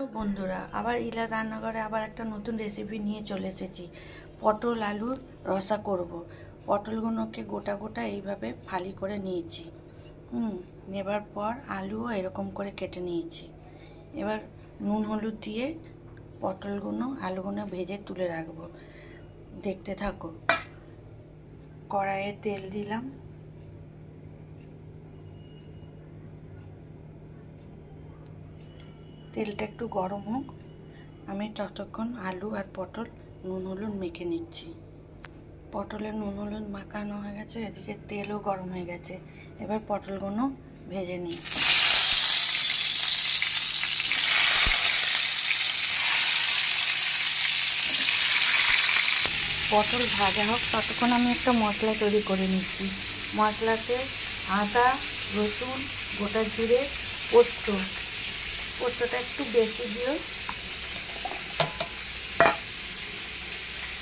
তো বন্ধুরা, আবার ইলা রান্নাঘরে আবার একটা নতুন রেসিপি নিয়ে চলে এসেছি। পটল আলুর রসা করব। পটলগুলোকে গোটা গোটা এইভাবে ফালি করে নিয়েছি। নেবার পর আলুও এরকম করে কেটে নিয়েছি। এবার নুন হলুদ দিয়ে পটলগুলো আলুগুলো ভেজে তুলে রাখবো। দেখতে থাকো। কড়াইয়ে তেল দিলাম। তেলটা একটু গরম হোক, আমি ততক্ষণ আলু আর পটল নুন হলুদ মেখে নিচ্ছি। পটলে নুন হলুদ মাখানো হয়ে গেছে, এদিকে তেলও গরম হয়ে গেছে। এবার পটলগুলো ভেজে নিই। পটল ভাজা হোক ততক্ষণ আমি একটা মশলা তৈরি করে নিচ্ছি। মশলাতে আদা, রসুন, গোটা জিরে, পোস্তটা একটু বেশি দিও,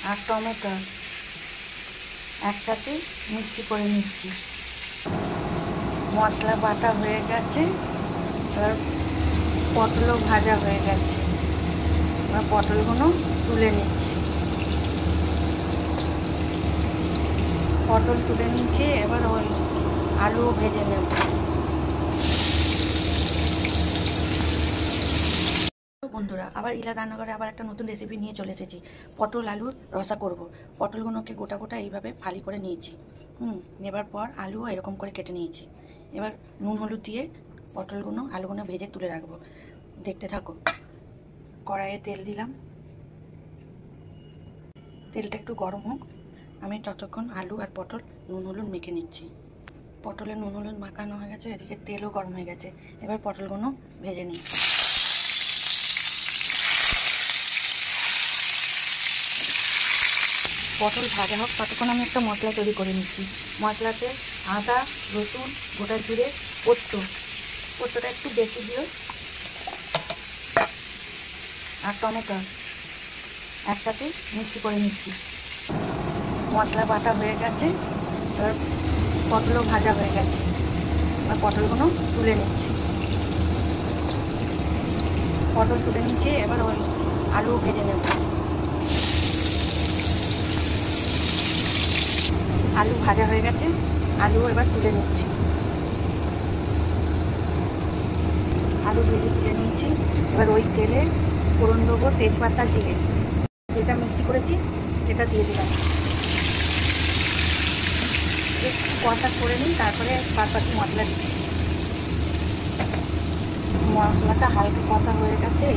আর টমেটো একসাথে মিক্সি করে নিচ্ছি। মশলা বাটা হয়ে গেছে, এবার পটলও ভাজা হয়ে গেছে। এবার পটলগুলো তুলে নিচ্ছি। পটল তুলে নিচ্ছি, এবার ওই আলুও ভেজে নেব। বন্ধুরা, আবার ইলা রান্নাঘরে আবার একটা নতুন রেসিপি নিয়ে চলে এসেছি। পটল আলুর রসা করব। পটলগুলোকে গোটা গোটা এইভাবে ফালি করে নিয়েছি। নেবার পর আলুও এরকম করে কেটে নিয়েছি। এবার নুন হলুদ দিয়ে আলুগুলো ভেজে তুলে রাখবো। দেখতে থাকো। কড়াইয়ে তেল দিলাম। তেলটা একটু গরম হোক, আমি ততক্ষণ আলু আর পটল নুন হলুদ মেখে নিচ্ছি। পটলে নুন হলুদ মাখানো হয়ে গেছে, এদিকে তেলও গরম হয়ে গেছে। এবার পটলগুলো ভেজে নিই। পটল ভাজা হোক ততক্ষণ আমি একটা মশলা তৈরি করে নিচ্ছি। মশলাতে আদা, রসুন, গোটা জিরে, পোস্তটা একটু বেশি দিও, আর টমেটো একসাথে মিক্সি করে নিচ্ছি। মশলা বাটা হয়ে গেছে, এবার পটলও ভাজা হয়ে গেছে। এবার পটলগুলো তুলে নিচ্ছি। পটল তুলে নিচ্ছি, এবার ওই আলু ভেজে নেব। আলু ভাজা হয়ে গেছে, আলু এবার তুলে নিচ্ছি। আলু ভেজে তুলে নিয়েছি। এবার ওই তেলে ফোড়ন দেবো তেজপাতা দিয়ে, যেটা মিক্সি করেছি সেটা দিয়ে দিলাম। একটু কষা করে নিই, তারপরে বাদবাকি মশলা দিচ্ছি। মশলাটা হালকা কষা হয়ে গেছে,